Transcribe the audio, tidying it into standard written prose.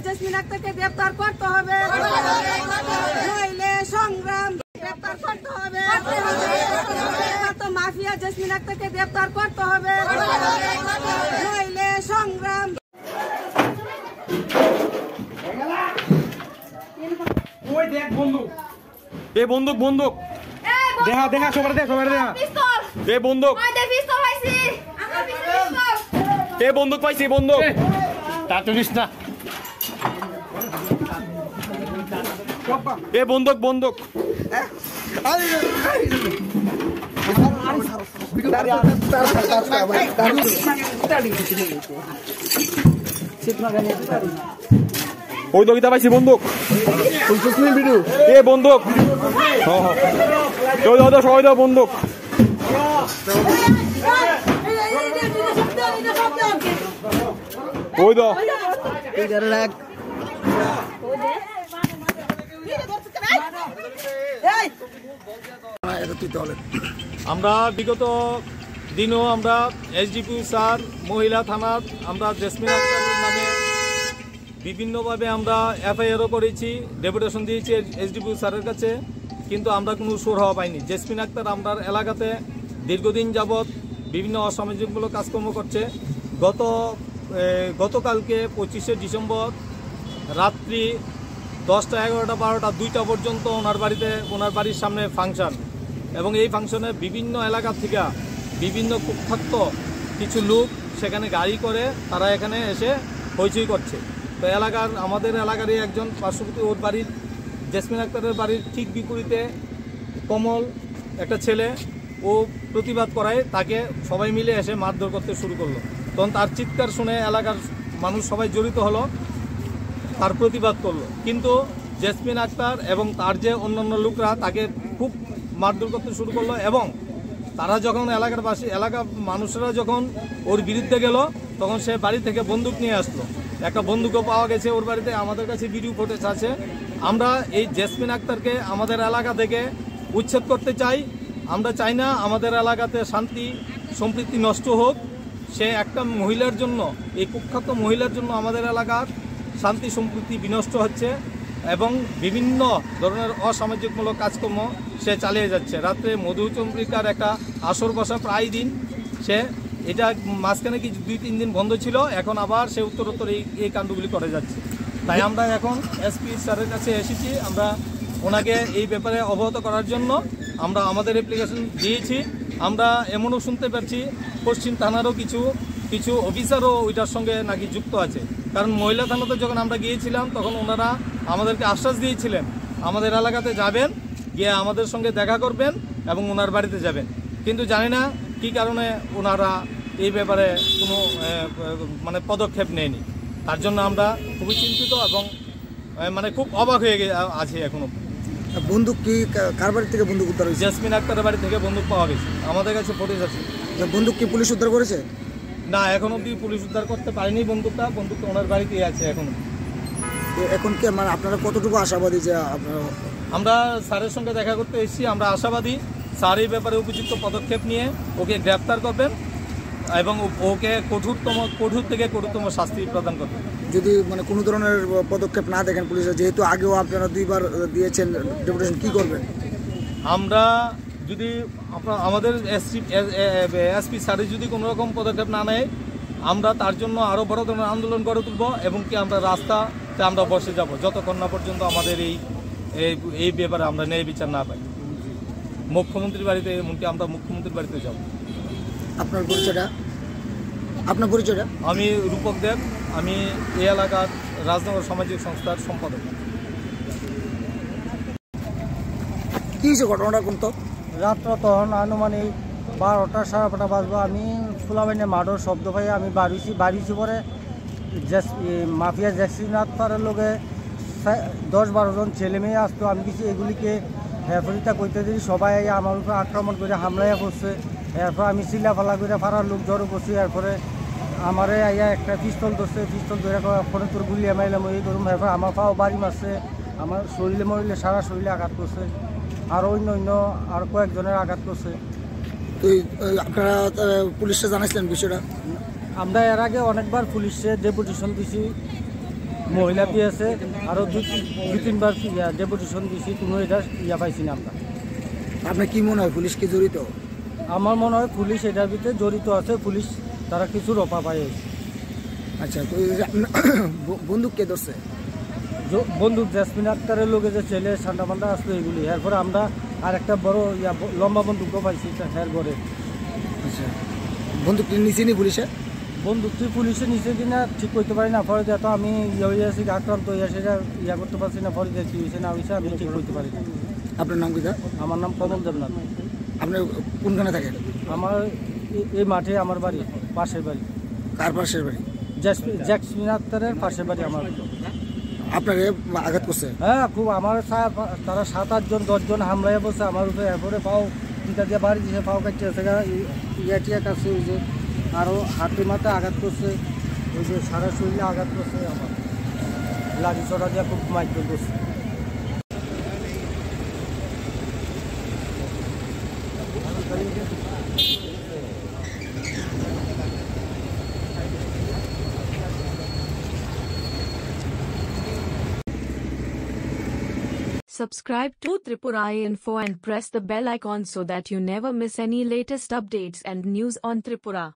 Jasmine আক্তারকে গ্রেফতার করতে হবে, নইলে সংগ্রাম গ্রেফতার করতে হবে, মাফিয়া জেসমিন আক্তারকে গ্রেফতার করতে হবে, নইলে সংগ্রাম। বন্দুক বন্দুক দেখা দেখা সবার দেখা সবার দেখা বন্দুক বন্দুক পাইছি বন্দুক তা তুলিস না বন্দুক বন্দুক ওই দগিতা পাইছি বন্দুক বন্দুক সবাই দাও বন্দুক ওই দাও আমরা বিগত দিনও আমরা এসডিপিও স্যার মহিলা থানার আমরা জেসমিন আক্তারের নামে বিভিন্নভাবে আমরা এফআইআরও করেছি, ডেপুটেশন দিয়েছি এসডিপিও স্যারের কাছে, কিন্তু আমরা কোনো সুর হওয়া পাইনি। জেসমিন আক্তার আমরা এলাকাতে দীর্ঘদিন যাবৎ বিভিন্ন অসামাজিকমূলক কাজকর্ম করছে। গতকালকে 25শে ডিসেম্বর রাত্রি 10টা 11টা 12টা 2টা পর্যন্ত ওনার বাড়ির সামনে ফাংশন, এবং এই ফাংশনে বিভিন্ন এলাকা থেকে বিভিন্ন কুখ্যাত কিছু লোক সেখানে গাড়ি করে তারা এখানে এসে হইচই করছে। তো আমাদের এলাকারই একজন পার্শ্ববর্তী ওর বাড়ির জেসমিন আক্তারের বাড়ির ঠিক বিপরীতে কমল একটা ছেলে, ও প্রতিবাদ করায় তাকে সবাই মিলে এসে মারধর করতে শুরু করলো। তখন তার চিৎকার শুনে এলাকার মানুষ সবাই জড়িত হলো, তার প্রতিবাদ করলো, কিন্তু জেসমিন আক্তার এবং তার যে অন্যান্য লোকরা তাকে খুব মারধর করতে শুরু করলো। এবং তারা যখন এলাকার মানুষরা যখন ওর বিরুদ্ধে গেল, তখন সে বাড়ি থেকে বন্দুক নিয়ে আসলো। একটা বন্দুকও পাওয়া গেছে ওর বাড়িতে, আমাদের কাছে ভিডিও ফুটেজ আছে। আমরা এই জেসমিন আক্তারকে আমাদের এলাকা থেকে উচ্ছেদ করতে চাই। আমরা চাই না আমাদের এলাকাতে শান্তি সম্প্রীতি নষ্ট হোক। সে একটা মহিলার জন্য, এই কুখ্যাত মহিলার জন্য আমাদের এলাকার শান্তি সম্প্রীতি বিনষ্ট হচ্ছে এবং বিভিন্ন ধরনের অসামাজিকমূলক কাজকর্ম সে চালিয়ে যাচ্ছে। রাত্রে মধুচন্দ্রিকার একটা আসর বসা প্রায় দিন, সে এটা মাঝখানে কিছু 2-3 দিন বন্ধ ছিল, এখন আবার সে উত্তরোত্তর এই কাণ্ডগুলি করে যাচ্ছে। তাই আমরা এখন এসপি স্যারের কাছে এসেছি, আমরা ওনাকে এই ব্যাপারে অবগত করার জন্য আমরা আমাদের অ্যাপ্লিকেশন দিয়েছি। আমরা এমনও শুনতে পাচ্ছি পশ্চিম থানারও কিছু অফিসারও ওইটার সঙ্গে নাকি যুক্ত আছে। কারণ মহিলা থানাতে যখন আমরা গিয়েছিলাম তখন ওনারা আমাদেরকে আশ্বাস দিয়েছিলেন আমাদের এলাকাতে যাবেন, গিয়ে আমাদের সঙ্গে দেখা করবেন এবং ওনার বাড়িতে যাবেন, কিন্তু জানি না কী কারণে ওনারা এই ব্যাপারে কোনো পদক্ষেপ নেয়নি। তার জন্য আমরা খুবই চিন্তিত এবং খুব অবাক হয়ে আছি এখনও। বন্দুক কি কার বাড়ি থেকে বন্দুক উদ্ধার হয়েছে? জেসমিন আক্তারের বাড়ি থেকে বন্দুক পাওয়া গেছে, আমাদের কাছে ফুটেজ আছে। বন্দুক কি পুলিশ উদ্ধার করেছে? না, এখন অব্দি পুলিশ উদ্ধার করতে পারেনি বন্দুকটা ওনার বাড়িতেই আছে এখন। এখন কি আপনারা কতটুকু আশাবাদী যে আমরা স্যারের সঙ্গে দেখা করতে এসেছি, আমরা আশাবাদী স্যার এই ব্যাপারে উপযুক্ত পদক্ষেপ নিয়ে ওকে গ্রেফতার করবেন এবং ওকে কঠোর থেকে কঠোরতম শাস্তি প্রদান করবেন। যদি কোনো ধরনের পদক্ষেপ না দেখেন পুলিশের, যেহেতু আগেও আপনারা 2বার দিয়েছেন ডেপুটেশন, কি করবেন? আমরা যদি আমাদের এসপি স্যারের যদি কোনো রকম পদক্ষেপ না নেয়, আমরা তার জন্য আরও বড় ধরনের আন্দোলন গড়ে তুলব এবং কি আমরা রাস্তাতে আমরা বসে যাব যতক্ষণ না পর্যন্ত আমাদের এই ব্যাপারে আমরা ন্যায় বিচার না পাই। মুখ্যমন্ত্রীর বাড়িতে, এমনকি আমরা মুখ্যমন্ত্রীর বাড়িতে যাব। আপনার পরিচয়টা? আমি রূপক দেব, আমি এই এলাকার রাজনগর সামাজিক সংস্থার সম্পাদক। কি হয়েছে ঘটনাটা? কোন তো রাত্র তখন আনুমানিক 12টা 12:30 বাজবো। আমি ফুলাবাইনে মাঠের শব্দ পাই, আমি বাড়িছি পরে মাফিয়া জেসমিন আক্তারের লোকে 10-12 জন ছেলে মেয়ে আসতো। আমি কিছু এগুলিকে হেফরিতা করতে দিই, সবাই আমার উপরে আক্রমণ করে হামলাইয়া করছে। এরপর আমি চিল্লাফালা করে ফারার লোক জড়ো করছি। এরপরে আমারে আইয়া একটা পিস্তল ধরছে, পিস্তল ধরে ফোনে তোর গুলিয়ে মাইলাম এই করুম। এরপর আমার পাও বাড়ি মারছে, আমার শরীরে সারা শরীরে আঘাত করছে, আর অন্য আর কয়েকজনের আঘাত করছে। তো আপনারা পুলিশে জানাইছিলেন বিষয়টা? আমরা এর আগে অনেকবার পুলিশে ডেপুটেশন দিছি, মহিলা পেয়েছে, আরও দুই তিনবার ডেপুটেশন দিয়েছি, কোনো এটা পাইছি না আমরা। আপনার কি মনে হয় পুলিশ কি জড়িত? আমার মনে হয় পুলিশ এটার ভিতরে জড়িত আছে, পুলিশ তারা কিছু রপা পায়। আচ্ছা, তো এই যে বন্দুক কে ধরছে? বন্দুক জেসমিন আক্তারের লোকে যে ছেলে ঠান্ডা ফান্ডা আসলো এগুলি, এরপরে আমরা আর একটা বড় লম্বা বন্দুকও পাইছি এরপরে। আচ্ছা, বন্দুকটি নিচে নি পুলিশে? বন্দুকটি পুলিশে নিচে কিনা ঠিক করতে পারি না, পরে তো আমি হয়ে আছি আক্রান্ত হয়ে সেটা করতে পারছি না, পরে কি হয়েছে না হয়েছে আমি ঠিক করতে পারি না। আপনার নাম কি? আমার নাম কমল দেবনাথ। আপনি কোনখানে থাকেন? আমার এই মাঠে আমার বাড়ি, পাশের বাড়ি। কার পাশের বাড়ি? জেসমিন আক্তারের পাশের বাড়ি আমার। আপনাকে আঘাত করছে? হ্যাঁ, খুব আমার তারা 7-8 জন 10 জন হামলায় বসে আমার উপরে, এরপরে পাও দুটা দিয়ে বাড়ি দিয়েছে, পাও কাটছে টিয়া কাছে, ওই যে আরও হাতে মাথা আঘাত করছে, ওই যে সারা শরীরে আঘাত করছে, আমার লাঠি চড়া দিয়ে খুব মাইক করছে। Subscribe to Tripura Info and press the bell icon so that you never miss any latest updates and news on Tripura.